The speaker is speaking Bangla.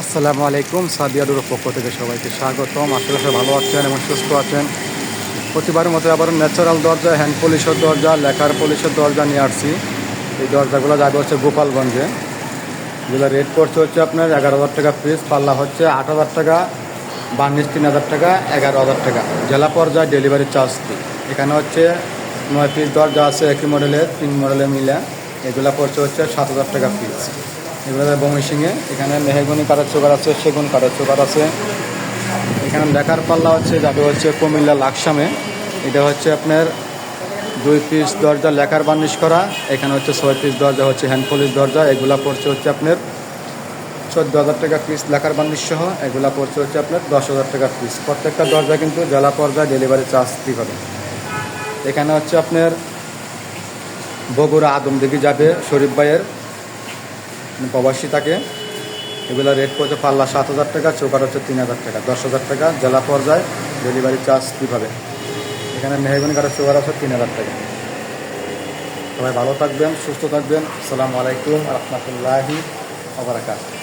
আসসালামু আলাইকুম। সাদিয়াডুর পক্ষ থেকে সবাইকে স্বাগতম। আসলে সবাই ভালো আছেন এবং সুস্থ আছেন। প্রতিবারের মতো আবার ন্যাচারাল দরজা, হ্যান্ড পলিশের দরজা, লেখার পলিশের দরজা নিয়ে আসছি। এই দরজাগুলো যাবে হচ্ছে গোপালগঞ্জে। যেগুলো রেট পড়ছে হচ্ছে আপনার 11,000 টাকা পিস, পাল্লা হচ্ছে 8,000 টাকা, বার্নিশ 3,000 টাকা, 11,000 টাকা। জেলা পর্যায়ে ডেলিভারি চার্জ ফ্রি। এখানে হচ্ছে 9 পিস দরজা আছে একই মডেলের, 3 মডেলের মিলে। এগুলো পড়ছে হচ্ছে 7,000 টাকা পিস। এগুলো বমিশিংয়ে। এখানে মেহগনি কাঠের চোকার আছে, সেগুন কাঠের চোকার আছে। এখানে লেখার পাল্লা হচ্ছে যাবে হচ্ছে কুমিল্লা লাকসামে। এটা হচ্ছে আপনার 2 পিস দরজা লেখার বার্নিশ করা। এখানে হচ্ছে 6 পিস দরজা হচ্ছে হ্যান্ড পলিশ দরজা। এগুলা পড়ছে হচ্ছে আপনার 14,000 টাকা পিস লেখার বার্নিশ সহ। এগুলা পড়ছে হচ্ছে আপনার 10,000 টাকা পিস। প্রত্যেকটা দরজা কিন্তু জেলা পর্যায়ে ডেলিভারি চার্জ ফ্রি হবে। এখানে হচ্ছে আপনার বগুড়া আদমদিঘি যাবে শরীফ ভাইয়ের, প্রবাসী থাকে। এগুলো রেট পড়ছে পাল্লা 7,000 টাকা, চৌকাট হচ্ছে 3,000 টাকা, 10,000 টাকা জেলা পর্যায়ে ডেলিভারি চার্জ কীভাবে। এখানে মেহগনি কাঠের চৌকাট আছে 3,000 টাকা। সবাই ভালো থাকবেন, সুস্থ থাকবেন। আসসালামু আলাইকুম রহমতুল্লাহি ওয়া বারাকাতুহু।